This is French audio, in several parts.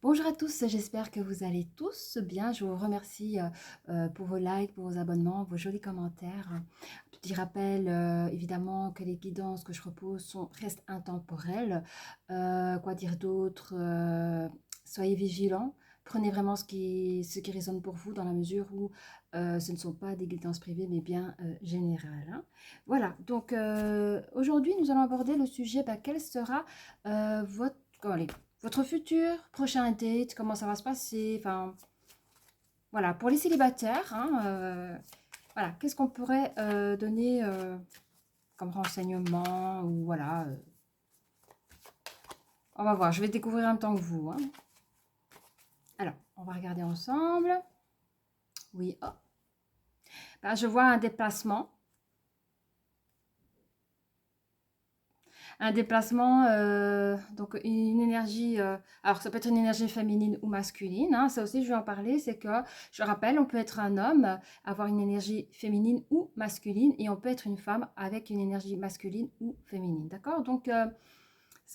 Bonjour à tous, j'espère que vous allez tous bien. Je vous remercie pour vos likes, pour vos abonnements, vos jolis commentaires. Petit rappel, évidemment, que les guidances que je propose restent intemporelles. Quoi dire d'autre? Soyez vigilants. Prenez vraiment ce qui résonne pour vous dans la mesure où ce ne sont pas des guidances privées mais bien générales, hein. Voilà, donc aujourd'hui nous allons aborder le sujet, quel sera votre... allez, votre futur prochain date, comment ça va se passer, enfin, voilà, pour les célibataires, hein, voilà, qu'est-ce qu'on pourrait donner comme renseignement, ou voilà, on va voir, je vais découvrir en même temps que vous, hein. Alors, on va regarder ensemble, oui, oh. Je vois un déplacement, donc une énergie, alors ça peut être une énergie féminine ou masculine, hein, ça aussi je vais en parler, c'est que, je rappelle, on peut être un homme, avoir une énergie féminine ou masculine, et on peut être une femme avec une énergie masculine ou féminine, d'accord? Donc,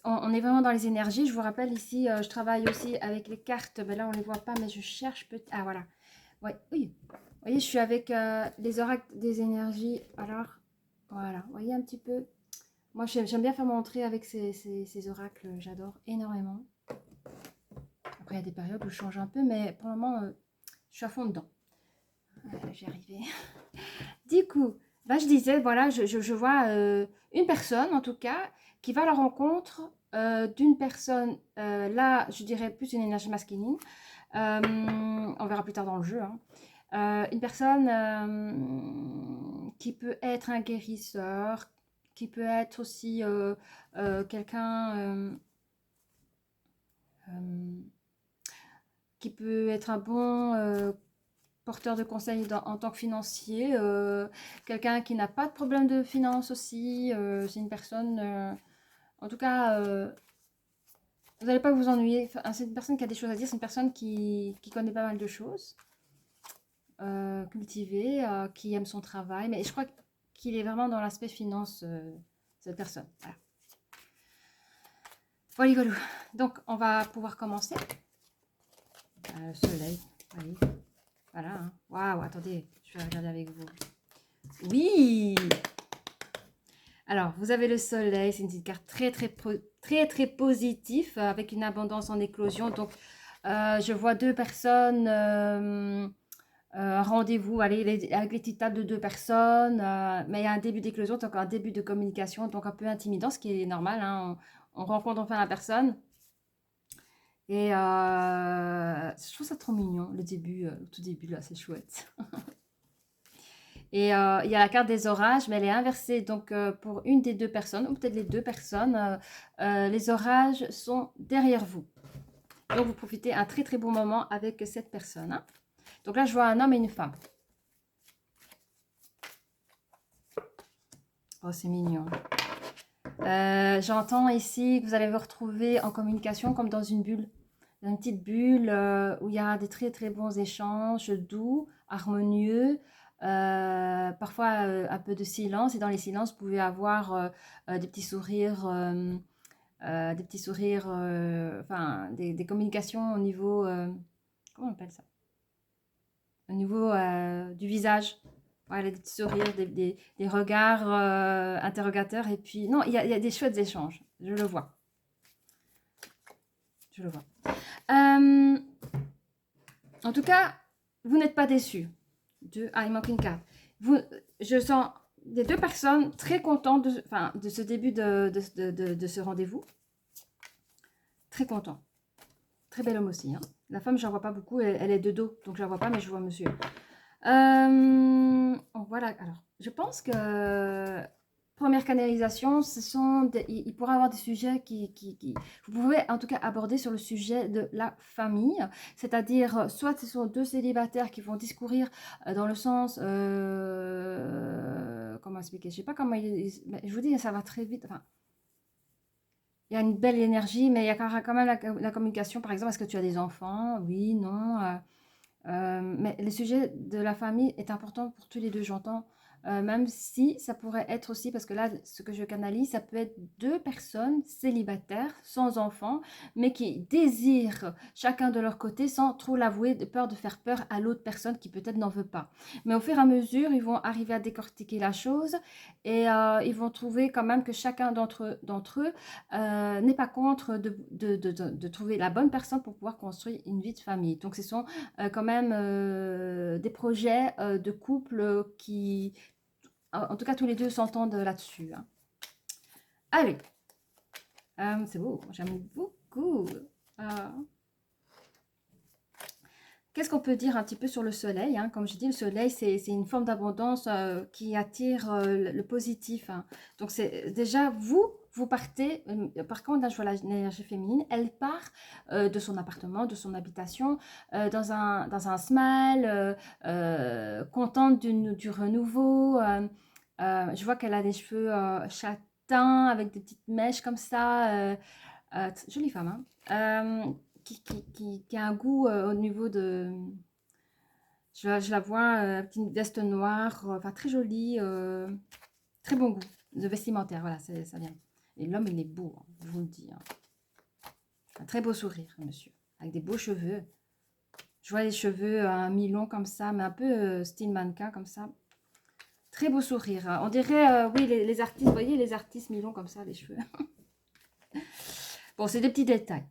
on est vraiment dans les énergies. Je vous rappelle ici, je travaille aussi avec les cartes, mais là on ne les voit pas, mais je cherche peut-être, ah voilà, ouais, oui, vous voyez, je suis avec les oracles des énergies, alors, voilà, vous voyez un petit peu. Moi, j'aime bien faire mon entrée avec ces oracles, j'adore énormément. Après, il y a des périodes où je change un peu, mais pour le moment, je suis à fond dedans. J'y arrivais. Du coup, je disais, voilà, je vois une personne, en tout cas, qui va à la rencontre d'une personne, là, je dirais plus une énergie masculine. On verra plus tard dans le jeu, hein. Une personne qui peut être un guérisseur, qui peut être aussi quelqu'un euh, qui peut être un bon porteur de conseils en tant que financier, quelqu'un qui n'a pas de problème de finance aussi, c'est une personne, en tout cas, vous n'allez pas vous ennuyer, enfin, c'est une personne qui a des choses à dire, c'est une personne qui connaît pas mal de choses, cultivée, qui aime son travail, mais je crois qu'il est vraiment dans l'aspect finance, cette personne, voilà. Voilà, voilà. Donc, on va pouvoir commencer. Soleil, oui. Voilà, hein. Waouh, attendez, je vais regarder avec vous. Oui! Alors, vous avez le soleil, c'est une petite carte très positive, avec une abondance en éclosion. Donc, je vois deux personnes, un rendez-vous, allez, avec les petites tables de deux personnes, mais il y a un début d'éclosion, donc un début de communication, donc un peu intimidant, ce qui est normal, hein. On rencontre enfin la personne. Et je trouve ça trop mignon, le début, le tout début, là, c'est chouette. Et il y a la carte des orages, mais elle est inversée. Donc, pour une des deux personnes, ou peut-être les deux personnes, les orages sont derrière vous. Donc, vous profitez un très bon moment avec cette personne, hein. Donc là, je vois un homme et une femme. Oh, c'est mignon. J'entends ici que vous allez vous retrouver en communication comme dans une bulle. Dans une petite bulle où il y a des très bons échanges, doux, harmonieux. Parfois un peu de silence. Et dans les silences, vous pouvez avoir des petits sourires, enfin des communications au niveau, comment on appelle ça? Au niveau du visage. Voilà, des petits sourires, des regards interrogateurs. Et puis, non, il y a des chouettes échanges. Je le vois. Je le vois. En tout cas, vous n'êtes pas déçus. Ah, il manque une carte. Je sens des deux personnes très contentes de ce début de ce rendez-vous. Très content. Très bel homme aussi, hein. La femme, je n'en vois pas beaucoup. Elle est de dos, donc je ne la vois pas, mais je vois monsieur. Voilà, alors, je pense que première canalisation, il pourra y avoir des sujets vous pouvez en tout cas aborder sur le sujet de la famille, c'est-à-dire soit ce sont deux célibataires qui vont discourir dans le sens, comment expliquer, je sais pas comment, je vous dis, ça va très vite, enfin, il y a une belle énergie, mais il y a quand même la communication, par exemple, est-ce que tu as des enfants? Oui, non. Mais le sujet de la famille est important pour tous les deux, j'entends. même si ça pourrait être aussi, parce que là, ce que je canalise, ça peut être deux personnes célibataires, sans enfants, mais qui désirent chacun de leur côté sans trop l'avouer, de peur de faire peur à l'autre personne qui peut-être n'en veut pas. Mais au fur et à mesure, ils vont arriver à décortiquer la chose et ils vont trouver quand même que chacun d'entre eux n'est pas contre de trouver la bonne personne pour pouvoir construire une vie de famille. Donc, ce sont quand même des projets de couple qui, en tout cas, tous les deux s'entendent là-dessus. Hein. Allez, c'est beau, j'aime beaucoup. Qu'est-ce qu'on peut dire un petit peu sur le soleil, hein? Comme je dis, le soleil, c'est une forme d'abondance qui attire le positif. Hein. Donc, c'est déjà, vous partez, par contre, là, je vois l'énergie féminine, elle part de son appartement, de son habitation, dans un smile, contente du renouveau. Je vois qu'elle a des cheveux châtains avec des petites mèches comme ça. Jolie femme, hein? Qui a un goût au niveau de... Je la vois, avec une veste noire, enfin très jolie, très bon goût de vestimentaire, voilà, ça vient. Et l'homme, il est beau, hein, je vous le dis. Hein. Un très beau sourire, monsieur, avec des beaux cheveux. Je vois les cheveux mi-longs comme ça, mais un peu style mannequin comme ça. Très beau sourire. Hein. On dirait, oui, les artistes, vous voyez, les artistes mi-longs comme ça, les cheveux. Bon, c'est des petits détails.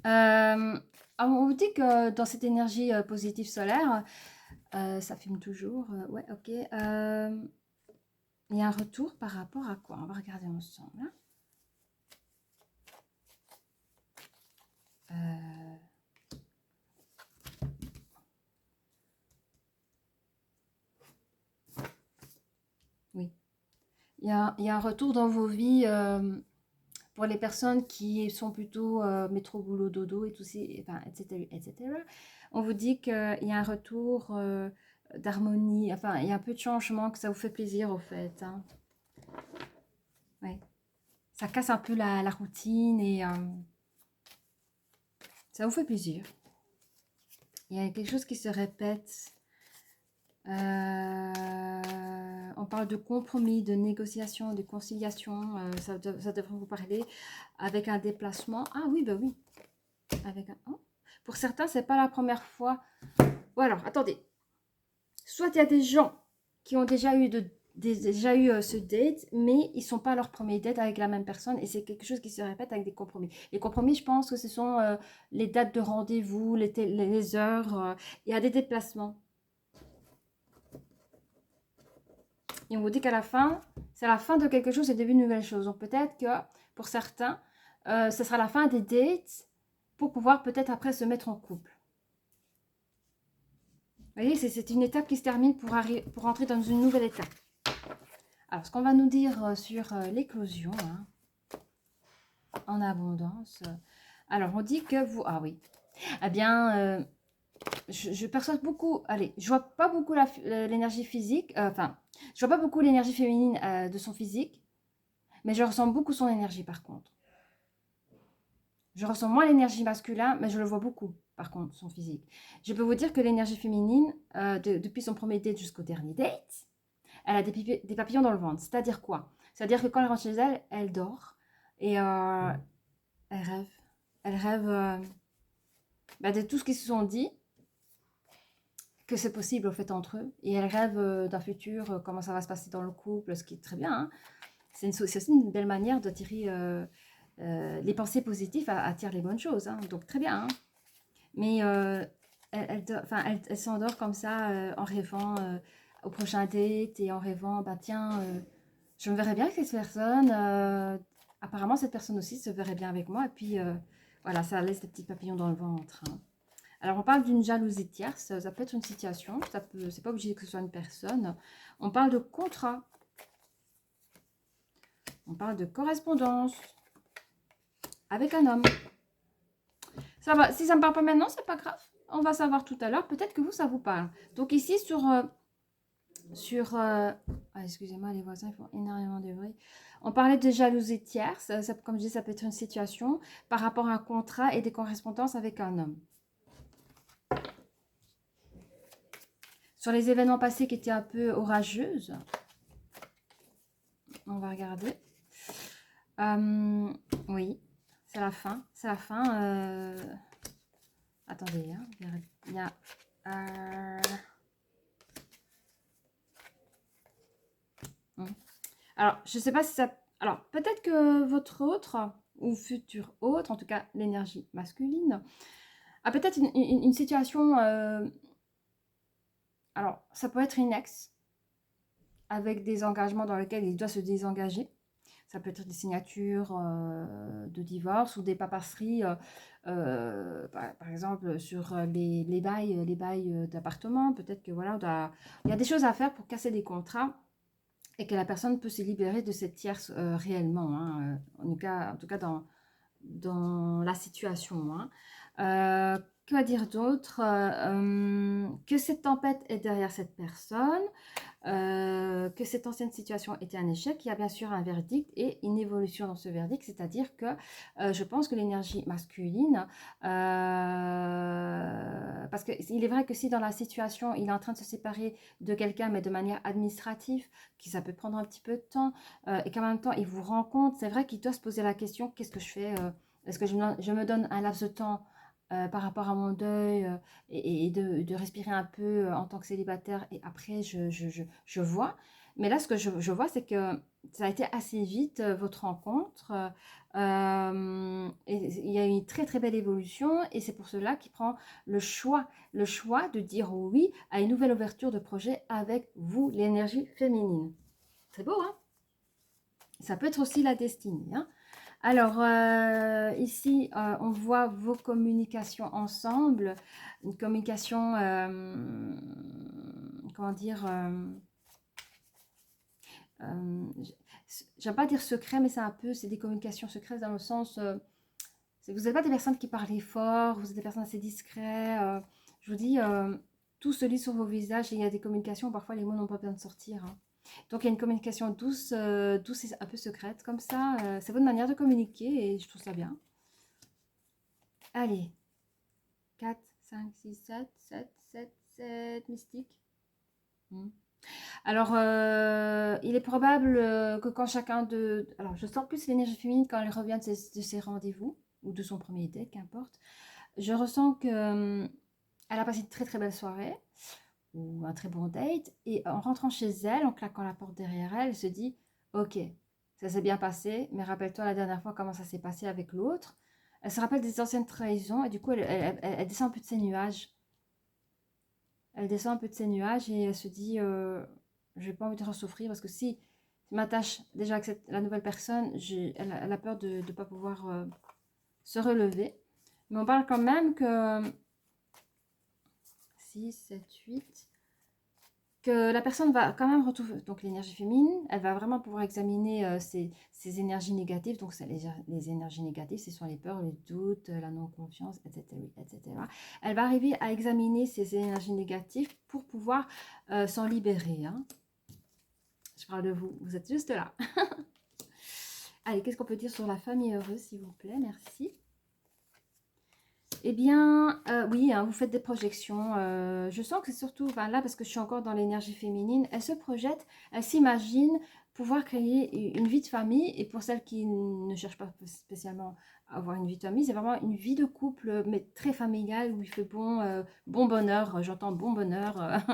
On vous dit que dans cette énergie positive solaire, ça filme toujours, ouais, ok. Il y a un retour par rapport à quoi? On va regarder ensemble. Hein. Oui, il y a un retour dans vos vies pour les personnes qui sont plutôt métro, boulot, dodo et tout ça, enfin, etc., etc. On vous dit qu'il y a un retour d'harmonie, enfin, il y a un peu de changement, que ça vous fait plaisir au fait. Hein. Ouais. Ça casse un peu la routine et ça vous fait plaisir. Il y a quelque chose qui se répète. On parle de compromis, de négociation, de conciliation. Ça devrait vous parler avec un déplacement. Ah oui, bah oui. Avec un... Oh. Pour certains, c'est pas la première fois. Ou alors, attendez. Soit il y a des gens qui ont déjà eu ce date, mais ils ne sont pas à leur premier date avec la même personne et c'est quelque chose qui se répète avec des compromis. Les compromis, je pense que ce sont les dates de rendez-vous, les heures. Il y a des déplacements. Et on vous dit qu'à la fin, c'est la fin de quelque chose et début de nouvelles choses. Donc peut-être que pour certains, ce sera la fin des dates pour pouvoir peut-être après se mettre en couple. Vous voyez, c'est une étape qui se termine pour entrer dans une nouvelle étape. Alors, ce qu'on va nous dire sur l'éclosion, hein, en abondance. Alors, on dit que vous... Ah oui. Eh bien, je perçois beaucoup... Allez, je vois pas beaucoup l'énergie physique. Enfin, je vois pas beaucoup l'énergie féminine de son physique. Mais je ressens beaucoup son énergie, par contre. Je ressens moins l'énergie masculine, mais je le vois beaucoup, par contre, son physique. Je peux vous dire que l'énergie féminine, depuis son premier date jusqu'au dernier date, elle a des papillons dans le ventre. C'est-à-dire quoi? C'est-à-dire que quand elle rentre chez elle, elle dort et elle rêve. Elle rêve de tout ce qu'ils se sont dit, que c'est possible au fait entre eux. Et elle rêve d'un futur, comment ça va se passer dans le couple, ce qui est très bien. Hein. C'est aussi une belle manière d'attirer les pensées positives, attirent les bonnes choses. Hein. Donc très bien. Hein. Mais elle s'endort comme ça en rêvant au prochain date et en rêvant, bah tiens, je me verrais bien avec cette personne. Apparemment, cette personne aussi se verrait bien avec moi. Et puis, voilà, ça laisse des petits papillons dans le ventre. Hein. Alors, on parle d'une jalousie tierce. Ça peut être une situation. C'est pas obligé que ce soit une personne. On parle de contrat. On parle de correspondance avec un homme. Ça va. Si ça ne me parle pas maintenant, c'est pas grave. On va savoir tout à l'heure. Peut-être que vous, ça vous parle. Donc ici, excusez-moi, les voisins, ils font énormément de bruit. On parlait de jalousie tierce. Comme je dis, ça peut être une situation par rapport à un contrat et des correspondances avec un homme. sur les événements passés qui étaient un peu orageuses. On va regarder. Oui, c'est la fin. C'est la fin. Attendez, hein, il y a... Alors, je ne sais pas si ça... Alors, peut-être que votre autre, ou futur autre, en tout cas l'énergie masculine, a peut-être une situation... Alors, ça peut être une ex, avec des engagements dans lesquels il doit se désengager. Ça peut être des signatures de divorce ou des papasseries, par exemple, sur les bails d'appartement. Peut-être que voilà, il y a des choses à faire pour casser des contrats et que la personne peut se libérer de cette tierce réellement, hein, en tout cas dans la situation. Hein. Que va dire d'autre que cette tempête est derrière cette personne, que cette ancienne situation était un échec. Il y a bien sûr un verdict et une évolution dans ce verdict, c'est-à-dire que je pense que l'énergie masculine, parce qu'il est vrai que si dans la situation, il est en train de se séparer de quelqu'un, mais de manière administrative, qui ça peut prendre un petit peu de temps, et qu'en même temps, il vous rend compte, c'est vrai qu'il doit se poser la question, qu'est-ce que je fais est-ce que je me donne un laps de temps par rapport à mon deuil et de respirer un peu en tant que célibataire et après je vois. Mais là, ce que je vois, c'est que ça a été assez vite votre rencontre. Et il y a eu une très très belle évolution et c'est pour cela qu'il prend le choix de dire oui à une nouvelle ouverture de projet avec vous, l'énergie féminine. C'est beau, hein? Ça peut être aussi la destinée, hein? Alors, ici, on voit vos communications ensemble, une communication, comment dire, j'aime pas dire secret, mais c'est des communications secrètes dans le sens, vous n'êtes pas des personnes qui parlent fort, vous êtes des personnes assez discrètes. Je vous dis, tout se lit sur vos visages et il y a des communications, parfois les mots n'ont pas besoin de sortir. Hein. Donc il y a une communication douce et un peu secrète comme ça. C'est votre manière de communiquer et je trouve ça bien. Allez, 4, 5, 6, 7 mystiques. Alors, il est probable que quand chacun de... Alors, je sens plus l'énergie féminine quand elle revient de ses rendez-vous, ou de son premier date, qu'importe. Je ressens que elle a passé une très très belle soirée, ou un très bon date, et en rentrant chez elle, en claquant la porte derrière elle, elle se dit, ok, ça s'est bien passé, mais rappelle-toi la dernière fois comment ça s'est passé avec l'autre. Elle se rappelle des anciennes trahisons, et du coup, elle descend un peu de ses nuages. Elle descend un peu de ses nuages, et elle se dit, je n'ai pas envie de ressouffrir, parce que si je m'attache déjà avec la nouvelle personne, elle a peur de ne pas pouvoir se relever. Mais on parle quand même que 6, 7, 8, que la personne va quand même retrouver donc l'énergie féminine, elle va vraiment pouvoir examiner ses énergies négatives, donc les énergies négatives, ce sont les peurs, les doutes, la non-confiance, etc., etc. Elle va arriver à examiner ces énergies négatives pour pouvoir s'en libérer. Hein. Je parle de vous, vous êtes juste là. Allez, qu'est-ce qu'on peut dire sur la famille heureuse, s'il vous plaît? Merci. Eh bien, oui, hein, vous faites des projections. Je sens que c'est surtout, enfin, là, parce que je suis encore dans l'énergie féminine, elle se projette, elle s'imagine pouvoir créer une vie de famille. Et pour celles qui ne cherchent pas spécialement à avoir une vie de famille, c'est vraiment une vie de couple, mais très familiale, où il fait bon bonheur. J'entends bon bonheur.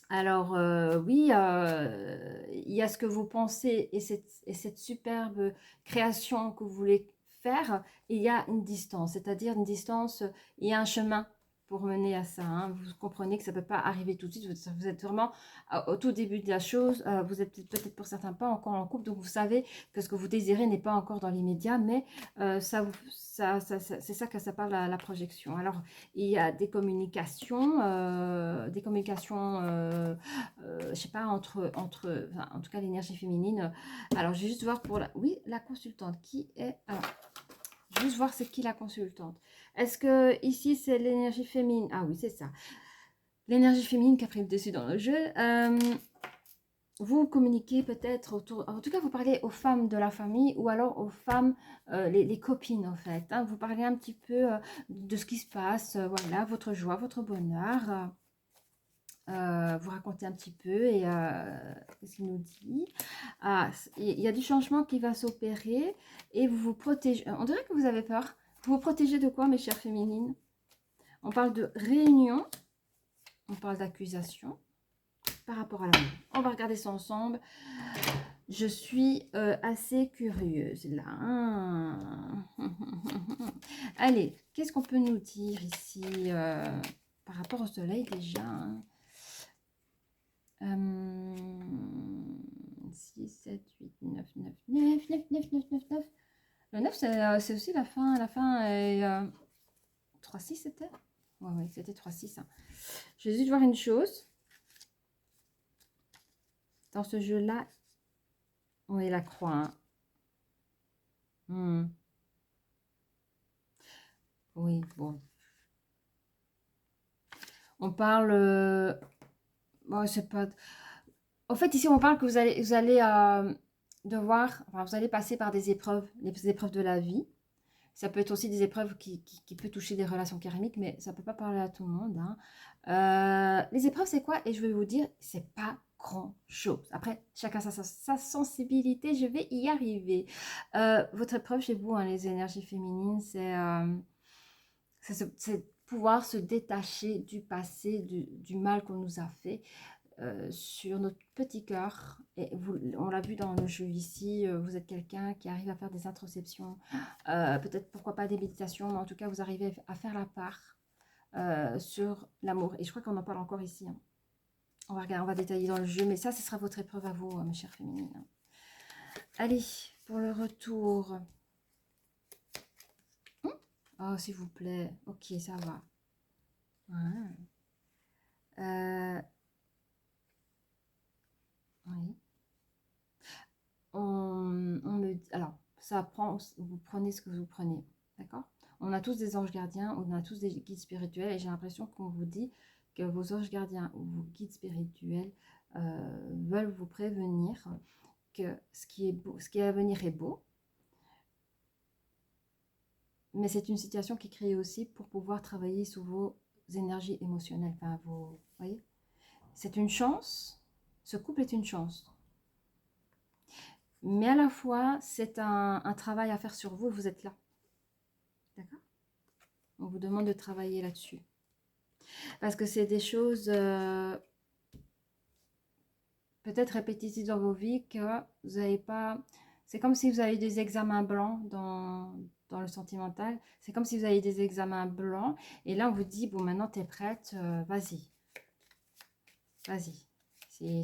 Alors, oui, il y a ce que vous pensez et cette superbe création que vous voulez faire, et il y a une distance, c'est-à-dire une distance, il y a un chemin pour mener à ça. Hein. Vous comprenez que ça ne peut pas arriver tout de suite, vous êtes vraiment au tout début de la chose, vous êtes peut-être pour certains pas encore en couple, donc vous savez que ce que vous désirez n'est pas encore dans l'immédiat, mais c'est ça que ça parle la projection. Alors, il y a des communications, je sais pas, enfin, en tout cas l'énergie féminine. Alors, je vais juste voir pour oui, la consultante, qui est... Alors, juste voir c'est qui la consultante. Est-ce que ici c'est l'énergie féminine? Ah oui, c'est ça. L'énergie féminine qui a pris le dessus dans le jeu. Vous communiquez peut-être autour, en tout cas vous parlez aux femmes de la famille ou alors aux femmes, les copines en fait. Hein. Vous parlez un petit peu de ce qui se passe, voilà, votre joie, votre bonheur. vous raconter un petit peu et qu'est-ce qu'il nous dit? Ah, il y a du changement qui va s'opérer et vous vous protégez. On dirait que vous avez peur. Vous vous protégez de quoi, mes chères féminines? On parle de réunion, on parle d'accusation par rapport à l'amour. On va regarder ça ensemble. Je suis assez curieuse là. Hein. Allez, qu'est-ce qu'on peut nous dire ici par rapport au soleil déjà hein. 6, 7, 8, 9, 9, 9, 9, 9, 9, 9, 9. Le 9, c'est aussi la fin. La fin est 3-6, c'était? Ouais, ouais, c'était 3-6. Hein. Je vais juste voir une chose. Dans ce jeu-là, oui, la croix. Hein. Oui, bon. On parle... bon, c'est pas... En fait, ici, on parle que vous allez devoir... Enfin, vous allez passer par des épreuves, les épreuves de la vie. Ça peut être aussi des épreuves qui peuvent toucher des relations karmiques, mais ça ne peut pas parler à tout le monde. Hein. Les épreuves, c'est quoi? Et je vais vous dire, c'est pas grand-chose. Après, chacun sa sensibilité, je vais y arriver. Votre épreuve chez vous, hein, les énergies féminines, c'est pouvoir se détacher du passé, du mal qu'on nous a fait. Sur notre petit cœur. Et vous, on l'a vu dans le jeu ici, vous êtes quelqu'un qui arrive à faire des introspections, peut-être pourquoi pas des méditations, mais en tout cas vous arrivez à faire la part sur l'amour. Et je crois qu'on en parle encore ici. Hein. On va regarder, on va détailler dans le jeu, mais ça, ce sera votre épreuve à vous, mes chères féminines. Allez, pour le retour. Oh, s'il vous plaît. Ok, ça va. Ouais. Oui. Alors, ça prend, vous prenez ce que vous prenez, d'accord? On a tous des anges gardiens, on a tous des guides spirituels, et j'ai l'impression qu'on vous dit que vos anges gardiens ou vos guides spirituels veulent vous prévenir que ce qui est beau, ce qui est à venir est beau, mais c'est une situation qui est créée aussi pour pouvoir travailler sur vos énergies émotionnelles, enfin vous voyez? C'est une chance, ce couple est une chance. Mais à la fois, c'est un travail à faire sur vous et vous êtes là. D'accord? On vous demande de travailler là-dessus. Parce que c'est des choses peut-être répétitives dans vos vies que vous n'avez pas... C'est comme si vous avez des examens blancs dans le sentimental. C'est comme si vous avez des examens blancs. Et là, on vous dit, bon, maintenant, tu es prête, vas-y. Vas-y.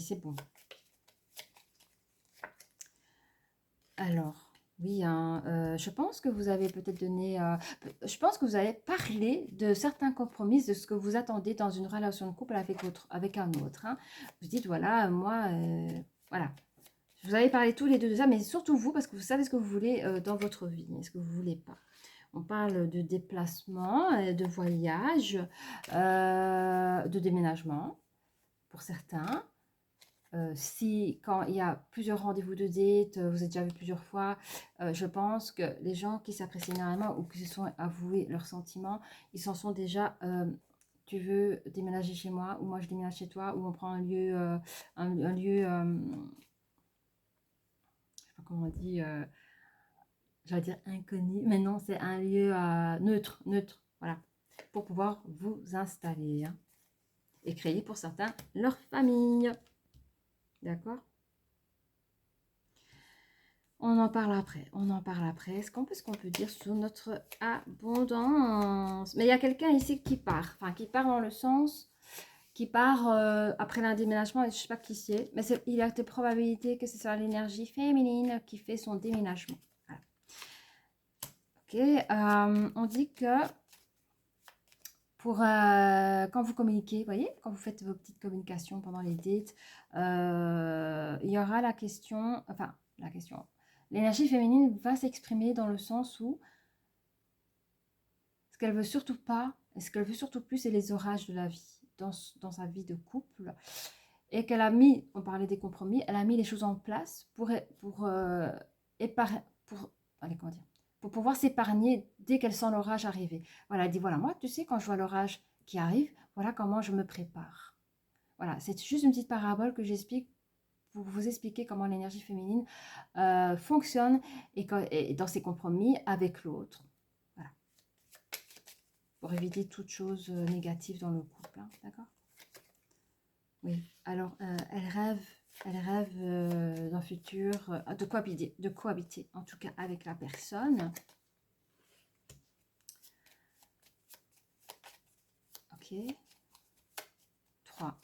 C'est bon. Alors... Oui, hein, je pense que vous avez peut-être donné... je pense que vous avez parlé de certains compromis, de ce que vous attendez dans une relation de couple avec un autre. Hein. Vous dites, voilà, moi, voilà. Vous avez parlé tous les deux de ça, mais surtout vous, parce que vous savez ce que vous voulez dans votre vie, et ce que vous ne voulez pas. On parle de déplacement, de voyage, de déménagement, pour certains. Si quand il y a plusieurs rendez-vous de date, vous avez déjà vu plusieurs fois, je pense que les gens qui s'apprécient énormément ou qui se sont avoués leurs sentiments, ils s'en sont déjà, tu veux déménager chez moi ou moi je déménage chez toi ou on prend un lieu, un lieu, je sais pas comment on dit, j'allais dire inconnu, mais non, c'est un lieu neutre, neutre, voilà, pour pouvoir vous installer hein, et créer pour certains leur famille. D'accord? On en parle après, on en parle après. Qu'est-ce qu'on peut dire sur notre abondance? Mais il y a quelqu'un ici qui part, enfin qui part dans le sens, qui part après l'un déménagement, et je ne sais pas qui c'est, mais il y a des probabilités que ce soit l'énergie féminine qui fait son déménagement. Voilà. Ok, on dit que pour quand vous communiquez, vous voyez, quand vous faites vos petites communications pendant les dates, il y aura la question, enfin la question, l'énergie féminine va s'exprimer dans le sens où ce qu'elle veut surtout pas, et ce qu'elle veut surtout plus, c'est les orages de la vie, dans sa vie de couple, et qu'elle a mis, on parlait des compromis, elle a mis les choses en place allez, comment dire, pour pouvoir s'épargner dès qu'elle sent l'orage arriver. Voilà, elle dit, voilà, moi, tu sais, quand je vois l'orage qui arrive, voilà comment je me prépare. Voilà, c'est juste une petite parabole que j'explique pour vous expliquer comment l'énergie féminine fonctionne et dans ses compromis avec l'autre. Voilà. Pour éviter toute chose négative dans le couple, hein, d'accord? Oui, alors elle rêve d'un futur, de cohabiter, en tout cas avec la personne. Ok. 3.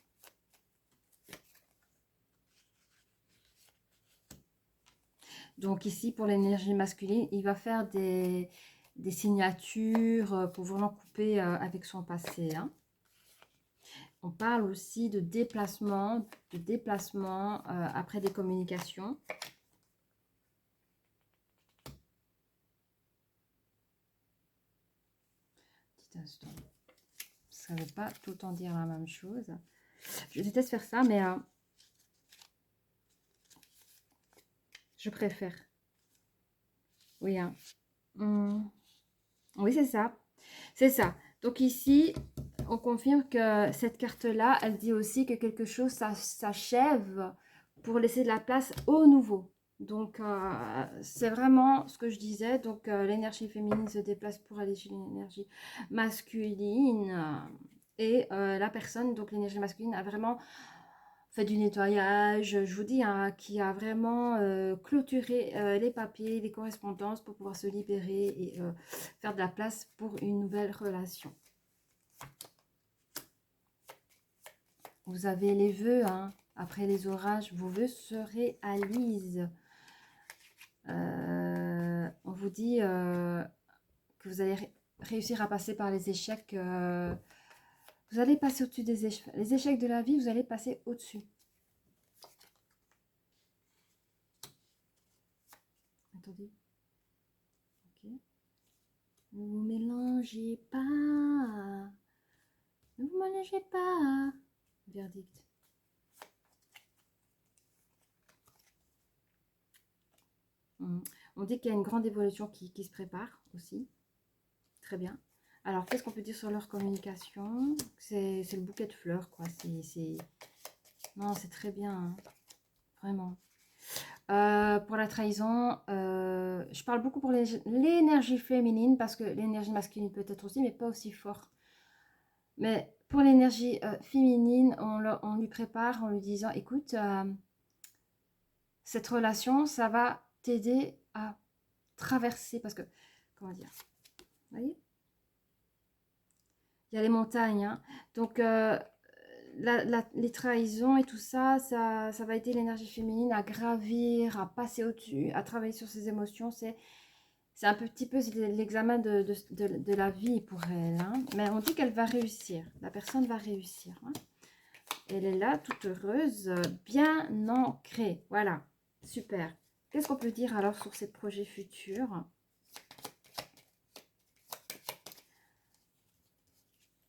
Donc ici, pour l'énergie masculine, il va faire des signatures pour vraiment couper avec son passé. Hein. On parle aussi de déplacement après des communications. Petit instant. Ça ne veut pas tout le temps dire la même chose. Je déteste faire ça, mais je préfère. Oui, hein. Oui, c'est ça. C'est ça. Donc ici, on confirme que cette carte-là, elle dit aussi que quelque chose s'achève pour laisser de la place au nouveau. Donc, c'est vraiment ce que je disais. Donc, l'énergie féminine se déplace pour aller chez l'énergie masculine. Et la personne, donc l'énergie masculine, a vraiment fait du nettoyage, je vous dis, hein, qui a vraiment clôturé les papiers, les correspondances pour pouvoir se libérer et faire de la place pour une nouvelle relation. Vous avez les vœux, hein, après les orages, vos vœux se réalisent. On vous dit que vous allez réussir à passer par les échecs. Vous allez passer au-dessus des échecs. Les échecs de la vie, vous allez passer au-dessus. Attendez. Ok. Ne vous mélangez pas. Ne vous mélangez pas. Verdict. On dit qu'il y a une grande évolution qui se prépare aussi. Très bien. Alors, qu'est-ce qu'on peut dire sur leur communication? C'est le bouquet de fleurs, quoi. Non, c'est très bien, hein. Vraiment. Pour la trahison, je parle beaucoup pour l'énergie féminine, parce que l'énergie masculine peut être aussi, mais pas aussi fort. Mais pour l'énergie féminine, on lui prépare en lui disant, écoute, cette relation, ça va t'aider à traverser, parce que, comment dire, vous voyez, il y a les montagnes, hein. Donc les trahisons et tout ça, ça va aider l'énergie féminine à gravir, à passer au-dessus, à travailler sur ses émotions. C'est un petit peu l'examen de la vie pour elle, hein. Mais on dit qu'elle va réussir, la personne va réussir, hein. Elle est là, toute heureuse, bien ancrée. Voilà, super. Qu'est-ce qu'on peut dire alors sur ses projets futurs?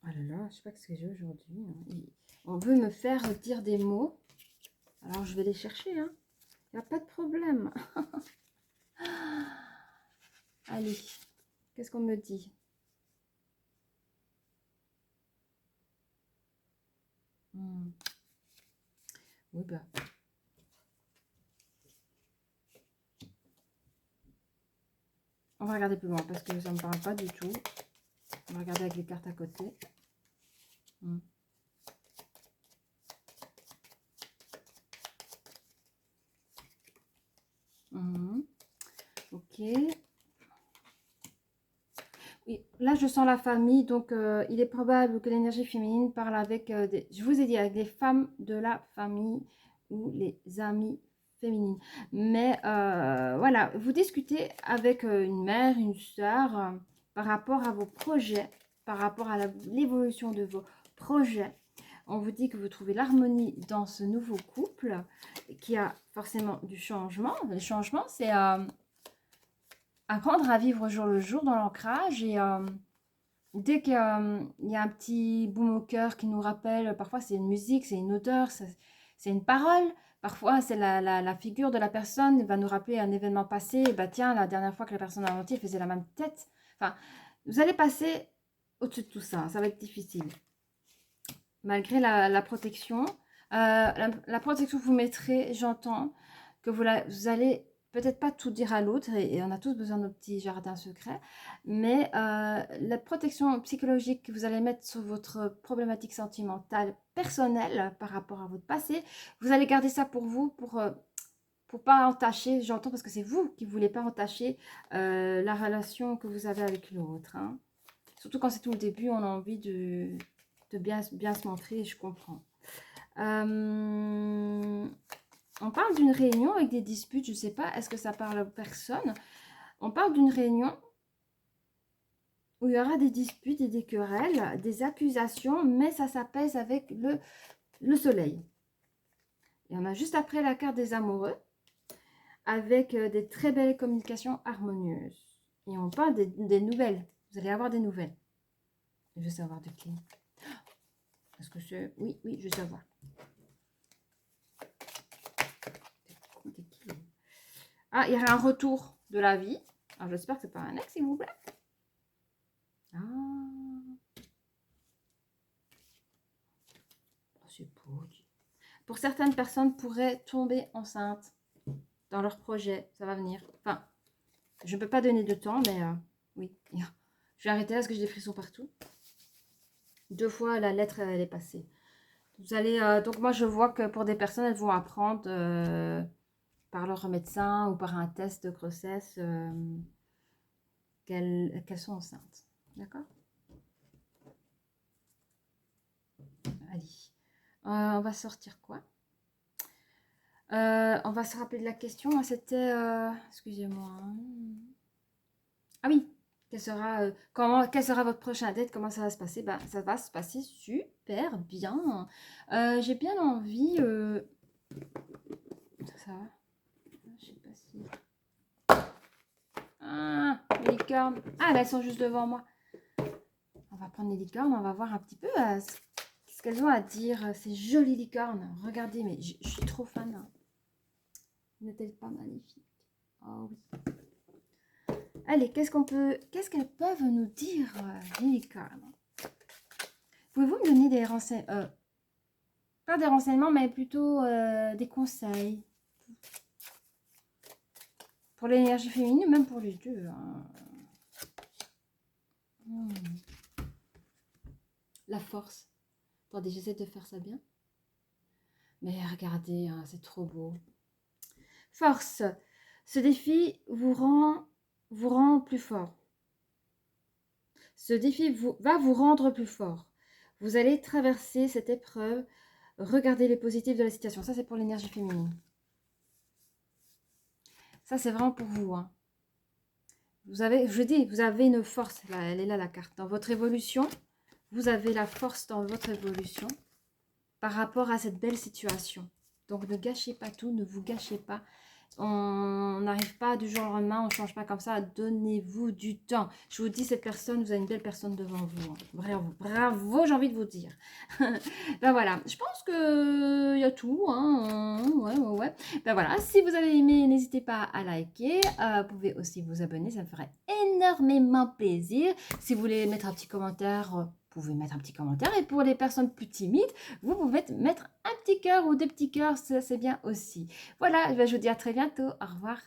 Oh là là, je ne sais pas ce que j'ai aujourd'hui. On veut me faire dire des mots. Alors, je vais les chercher, hein. Il n'y a pas de problème. Allez, qu'est-ce qu'on me dit? Oui, bah. On va regarder plus loin parce que ça ne me parle pas du tout. On va regarder avec les cartes à côté. Ok. Oui, là, je sens la famille. Donc, il est probable que l'énergie féminine parle avec, je vous ai dit, avec les femmes de la famille ou les amis féminines. Mais voilà, vous discutez avec une mère, une soeur, par rapport à vos projets, par rapport à l'évolution de vos projets. On vous dit que vous trouvez l'harmonie dans ce nouveau couple qui a forcément du changement. Le changement, c'est apprendre à vivre au jour le jour dans l'ancrage. Et dès qu'il y a un petit boom au cœur qui nous rappelle, parfois c'est une musique, c'est une odeur, c'est une parole. Parfois, c'est la figure de la personne qui va nous rappeler un événement passé. Bah, tiens, la dernière fois que la personne a menti, elle faisait la même tête. Enfin, vous allez passer au-dessus de tout ça. Ça va être difficile. malgré la protection. La protection que vous mettrez, j'entends que vous allez peut-être pas tout dire à l'autre, et on a tous besoin de nos petits jardins secrets, mais la protection psychologique que vous allez mettre sur votre problématique sentimentale personnelle par rapport à votre passé, vous allez garder ça pour vous, pour pas entacher, j'entends, parce que c'est vous qui ne voulez pas entacher la relation que vous avez avec l'autre. Hein. Surtout quand c'est tout le début, on a envie de bien se montrer, je comprends. On parle d'une réunion avec des disputes, je ne sais pas, est-ce que ça parle à personne? On parle d'une réunion où il y aura des disputes et des querelles, des accusations, mais ça s'apaise avec le soleil. Et on a juste après la carte des amoureux, avec des très belles communications harmonieuses. Et on parle des nouvelles. Vous allez avoir des nouvelles. Je veux savoir de qui. Est-ce que c'est... Oui, je veux savoir. Ah, il y a un retour de la vie. Alors, j'espère que ce n'est pas un ex, s'il vous plaît. Ah. Oh, c'est beau. Pour certaines personnes, pourraient tomber enceintes dans leur projet. Ça va venir. Enfin, je ne peux pas donner de temps, mais oui. Je vais arrêter là parce que j'ai des frissons partout. 2 fois, la lettre, elle est passée. Vous allez... donc, moi, je vois que pour des personnes, elles vont apprendre... par leur médecin ou par un test de grossesse qu'elles sont enceintes. D'accord? Allez. On va sortir quoi? On va se rappeler de la question. C'était... excusez-moi. Ah oui. Quel sera votre prochain date? Comment ça va se passer? Ben, ça va se passer super bien. J'ai bien envie... ça va? Je sais pas si... Ah, les licornes. Ah, ben, elles sont juste devant moi. On va prendre les licornes, on va voir un petit peu ce qu'elles ont à dire. Ces jolies licornes. Regardez, mais je suis trop fan. Hein. N'est-elle pas magnifique? Oh oui. Allez, qu'est-ce qu'elles peuvent nous dire, les licornes? Pouvez-vous me donner des renseignements? Pas des renseignements, mais plutôt des conseils. Pour l'énergie féminine, même pour les deux. Hein. La force. Attendez, j'essaie de faire ça bien. Mais regardez, hein, c'est trop beau. Force. Ce défi vous rend plus fort. Ce défi va vous rendre plus fort. Vous allez traverser cette épreuve. Regardez les positifs de la situation. Ça, c'est pour l'énergie féminine. Ça, c'est vraiment pour vous. Hein. Vous avez une force. Là, elle est là, la carte. Dans votre évolution, vous avez la force dans votre évolution par rapport à cette belle situation. Donc, ne gâchez pas tout, ne vous gâchez pas. On n'arrive pas du jour au lendemain, on ne change pas comme ça. Donnez-vous du temps. Je vous dis, cette personne, vous avez une belle personne devant vous. Hein. Bravo, bravo, j'ai envie de vous dire. Ben voilà, je pense qu'il y a tout. Hein. Ouais. Ben voilà, si vous avez aimé, n'hésitez pas à liker. Vous pouvez aussi vous abonner, ça me ferait énormément plaisir. Si vous voulez mettre un petit commentaire, vous pouvez mettre un petit commentaire. Et pour les personnes plus timides, vous pouvez mettre un petit cœur ou des petits cœurs, ça c'est bien aussi. Voilà, je vous dis à très bientôt. Au revoir.